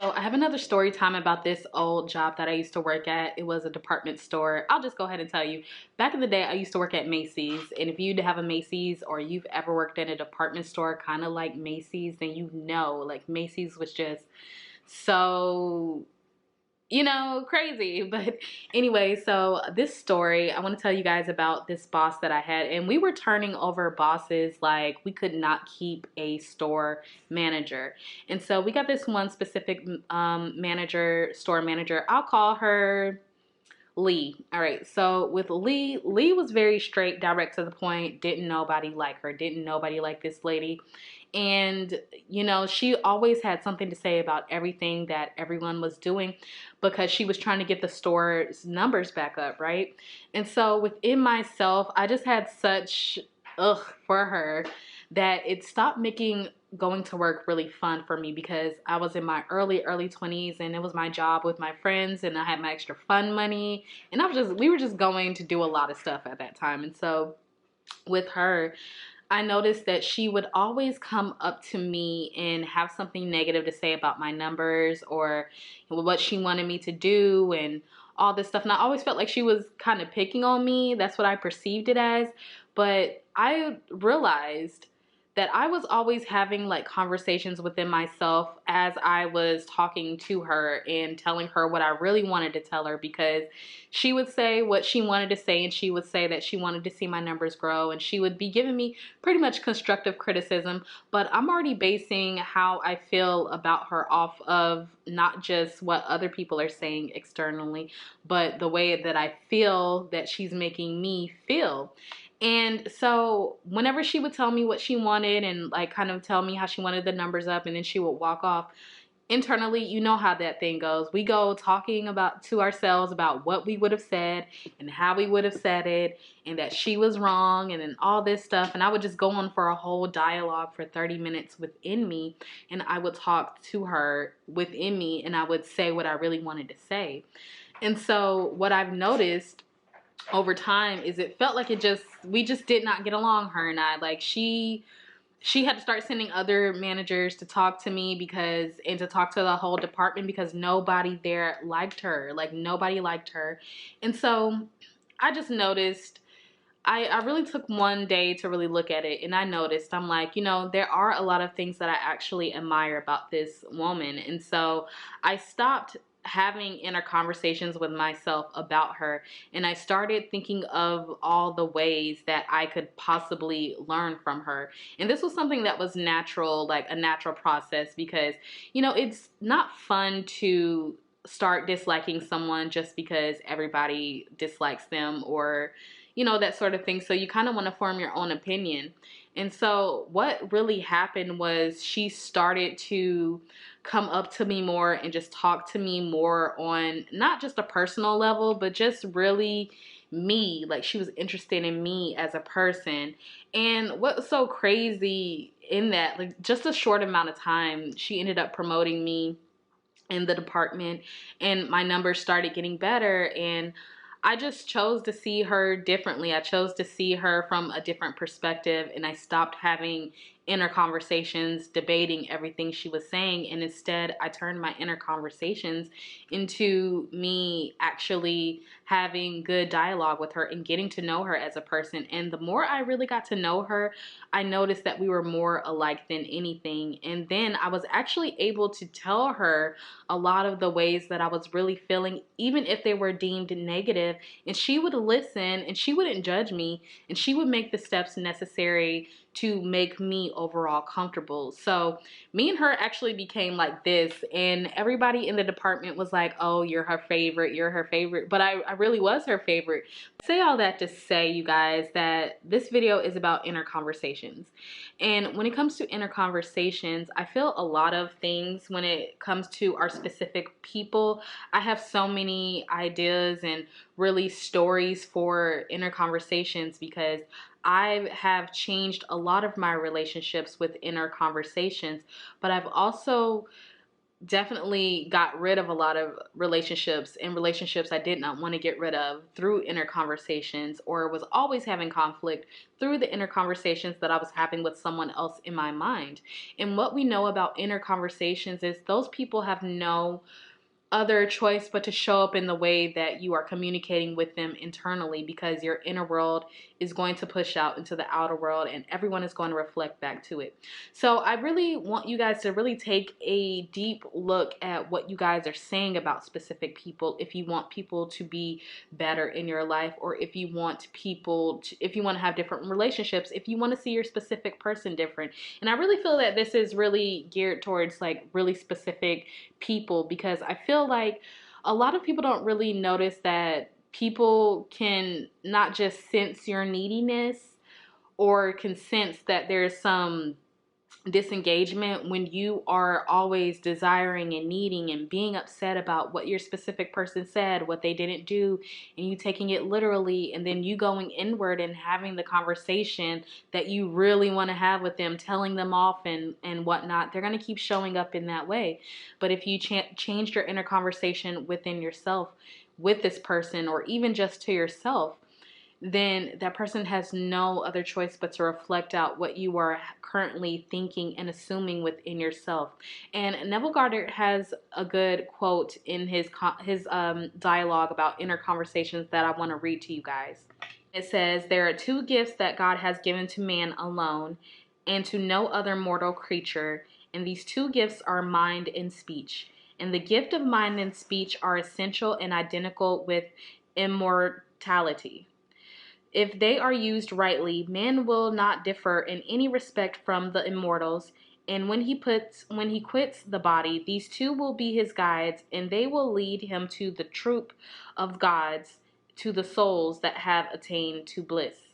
So I have another story time about this old job that I used to work at. It was a department store. I'll just go ahead and tell you. Back in the day, I used to work at Macy's. And if you'd have a Macy's or you've ever worked in a department store kind of like Macy's, then you know, like Macy's was just so crazy. But anyway, so this story, I want to tell you guys about this boss that I had, and we were turning over bosses like we could not keep a store manager. And so we got this one specific store manager. I'll call her Lee. All right. So with Lee was very straight, direct to the point. Didn't nobody like her. Didn't nobody like this lady. And, she always had something to say about everything that everyone was doing because she was trying to get the store's numbers back up, right? And so within myself, I just had such ugh for her that it stopped making going to work really fun for me because I was in my early 20s and it was my job with my friends and I had my extra fun money and we were just going to do a lot of stuff at that time. And so with her, I noticed that she would always come up to me and have something negative to say about my numbers or what she wanted me to do and all this stuff. And I always felt like she was kind of picking on me. That's what I perceived it as. But I realized that I was always having like conversations within myself as I was talking to her and telling her what I really wanted to tell her, because she would say what she wanted to say and she would say that she wanted to see my numbers grow and she would be giving me pretty much constructive criticism. But I'm already basing how I feel about her off of not just what other people are saying externally, but the way that I feel that she's making me feel. And so whenever she would tell me what she wanted and like kind of tell me how she wanted the numbers up and then she would walk off, internally, you know how that thing goes. We go talking about to ourselves about what we would have said and how we would have said it and that she was wrong and then all this stuff. And I would just go on for a whole dialogue for 30 minutes within me, and I would talk to her within me and I would say what I really wanted to say. And so what I've noticed over time is it felt like we just did not get along, her and I. Like she had to start sending other managers to talk to me and to talk to the whole department because nobody there liked her. Like nobody liked her. And so I just noticed, I really took one day to really look at it, and I noticed, I'm like, there are a lot of things that I actually admire about this woman. And so I stopped having inner conversations with myself about her, and I started thinking of all the ways that I could possibly learn from her. And this was something that was natural, like a natural process, because it's not fun to start disliking someone just because everybody dislikes them, or that sort of thing. So you kind of want to form your own opinion. And so what really happened was she started to come up to me more and just talk to me more on not just a personal level, but just really me. Like she was interested in me as a person. And what was so crazy in that, like just a short amount of time, she ended up promoting me in the department and my numbers started getting better. And I just chose to see her differently. I chose to see her from a different perspective, and I stopped having inner conversations debating everything she was saying, and instead I turned my inner conversations into me actually having good dialogue with her and getting to know her as a person. And the more I really got to know her, I noticed that we were more alike than anything. And then I was actually able to tell her a lot of the ways that I was really feeling, even if they were deemed negative. And she would listen and she wouldn't judge me, and she would make the steps necessary to make me overall comfortable. So me and her actually became like this, and everybody in the department was like, oh, you're her favorite, you're her favorite. But I really was her favorite. I say all that to say, you guys, that this video is about inner conversations. And when it comes to inner conversations, I feel a lot of things when it comes to our specific people. I have so many ideas and really stories for inner conversations because I have changed a lot of my relationships with inner conversations, but I've also definitely got rid of a lot of relationships and relationships I did not want to get rid of through inner conversations, or was always having conflict through the inner conversations that I was having with someone else in my mind. And what we know about inner conversations is those people have no other choice but to show up in the way that you are communicating with them internally, because your inner world is going to push out into the outer world and everyone is going to reflect back to it. So I really want you guys to really take a deep look at what you guys are saying about specific people, if you want people to be better in your life, or if you want if you want to have different relationships, if you want to see your specific person different. And I really feel that this is really geared towards like really specific people, because I feel like a lot of people don't really notice that people can not just sense your neediness, or can sense that there's some disengagement when you are always desiring and needing and being upset about what your specific person said, what they didn't do, and you taking it literally, and then you going inward and having the conversation that you really want to have with them, telling them off and whatnot. They're going to keep showing up in that way. But if you changed your inner conversation within yourself with this person, or even just to yourself, then that person has no other choice but to reflect out what you are currently thinking and assuming within yourself. And Neville Goddard has a good quote in his dialogue about inner conversations that I want to read to you guys. It says, "There are two gifts that God has given to man alone, and to no other mortal creature, and these two gifts are mind and speech. And the gift of mind and speech are essential and identical with immortality. If they are used rightly, man will not differ in any respect from the immortals, and when he quits the body, these two will be his guides, and they will lead him to the troop of gods, to the souls that have attained to bliss."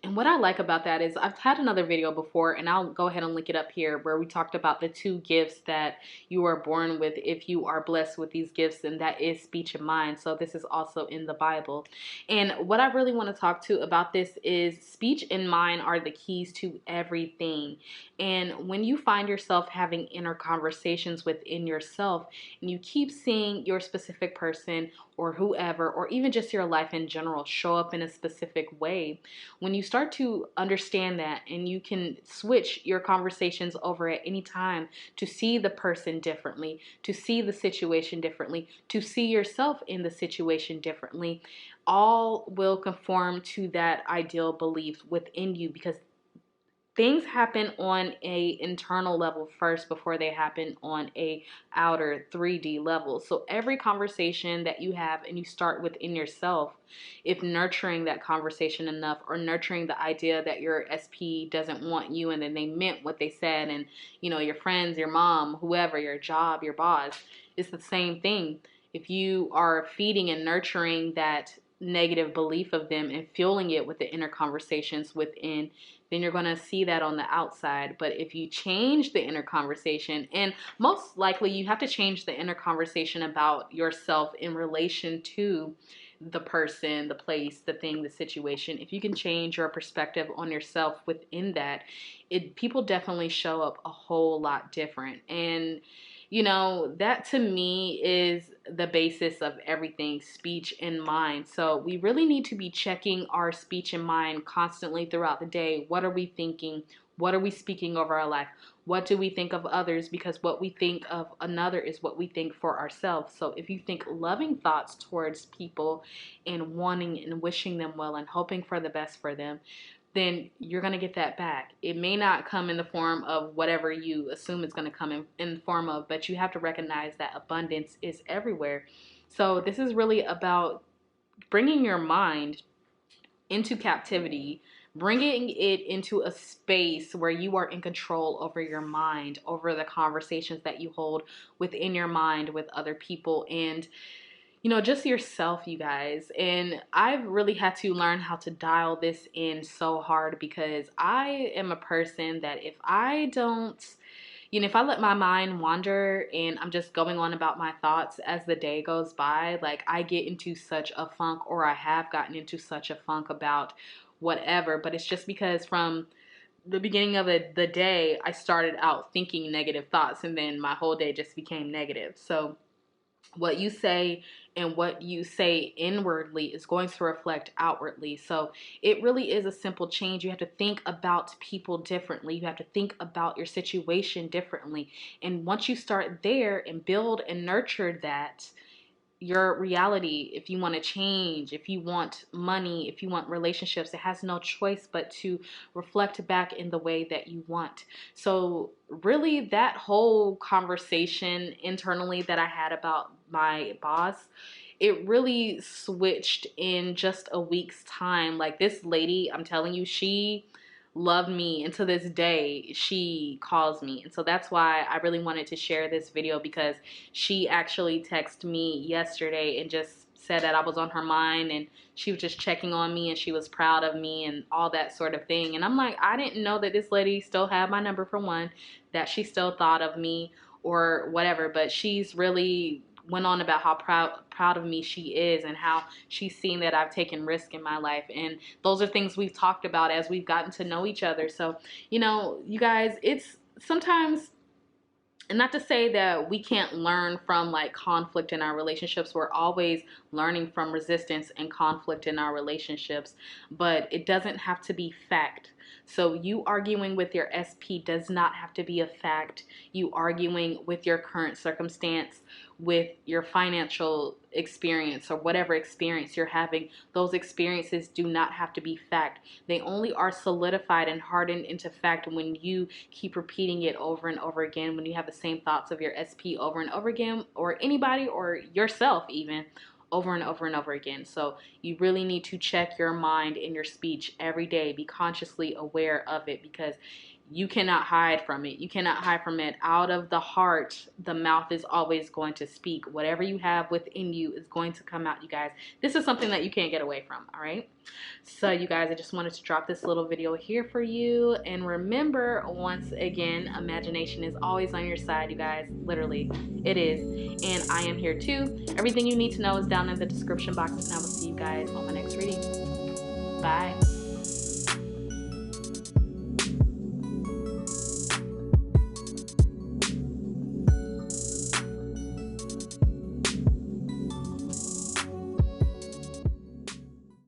And what I like about that is I've had another video before, and I'll go ahead and link it up here, where we talked about the two gifts that you are born with if you are blessed with these gifts, and that is speech and mind. So this is also in the Bible. And what I really want to talk to about this is speech and mind are the keys to everything. And when you find yourself having inner conversations within yourself, and you keep seeing your specific person or whoever, or even just your life in general, show up in a specific way, when you start to understand that, and you can switch your conversations over at any time to see the person differently, to see the situation differently, to see yourself in the situation differently, all will conform to that ideal belief within you, because things happen on a internal level first before they happen on a outer 3D level. So every conversation that you have and you start within yourself, if nurturing that conversation enough, or nurturing the idea that your SP doesn't want you and then they meant what they said, and your friends, your mom, whoever, your job, your boss, it's the same thing. If you are feeding and nurturing that negative belief of them and fueling it with the inner conversations within, then you're going to see that on the outside. But if you change the inner conversation, and most likely you have to change the inner conversation about yourself in relation to the person, the place, the thing, the situation. If you can change your perspective on yourself within that, people definitely show up a whole lot different. And that to me is the basis of everything, speech and mind. So we really need to be checking our speech and mind constantly throughout the day. What are we thinking? What are we speaking over our life? What do we think of others? Because what we think of another is what we think for ourselves. So if you think loving thoughts towards people, and wanting and wishing them well and hoping for the best for them, then you're going to get that back. It may not come in the form of whatever you assume it's going to come in the form of, but you have to recognize that abundance is everywhere. So this is really about bringing your mind into captivity, bringing it into a space where you are in control over your mind, over the conversations that you hold within your mind with other people, and just yourself, you guys. And I've really had to learn how to dial this in so hard, because I am a person that if I don't, if I let my mind wander and I'm just going on about my thoughts as the day goes by, like I get into such a funk, or I have gotten into such a funk about whatever. But it's just because from the beginning of the day, I started out thinking negative thoughts, and then my whole day just became negative. So what you say and what you say inwardly is going to reflect outwardly. So it really is a simple change. You have to think about people differently. You have to think about your situation differently. And once you start there and build and nurture that, your reality, if you want to change, if you want money, if you want relationships, it has no choice but to reflect back in the way that you want. So really, that whole conversation internally that I had about my boss, it really switched in just a week's time. Like, this lady, I'm telling you, she loved me, and to this day she calls me. And so that's why I really wanted to share this video, because she actually texted me yesterday and just said that I was on her mind, and she was just checking on me, and she was proud of me and all that sort of thing. And I'm like, I didn't know that this lady still had my number, for one, that she still thought of me or whatever. But she's really went on about how proud of me she is, and how she's seen that I've taken risk in my life. And those are things we've talked about as we've gotten to know each other. So, you know, you guys, it's sometimes, and not to say that we can't learn from like conflict in our relationships. We're always learning from resistance and conflict in our relationships, but it doesn't have to be fact. So you arguing with your SP does not have to be a fact. You arguing with your current circumstance, with your financial experience, or whatever experience you're having, those experiences do not have to be fact. They only are solidified and hardened into fact when you keep repeating it over and over again, when you have the same thoughts of your SP over and over again, or anybody, or yourself even, over and over and over again. So you really need to check your mind and your speech every day. Be consciously aware of it, because you cannot hide from it. You cannot hide from it. Out of the heart, the mouth is always going to speak. Whatever you have within you is going to come out, you guys. This is something that you can't get away from, all right? So you guys, I just wanted to drop this little video here for you. And remember, once again, imagination is always on your side, you guys. Literally, it is. And I am here too. Everything you need to know is down in the description box. And I will see you guys on my next reading. Bye.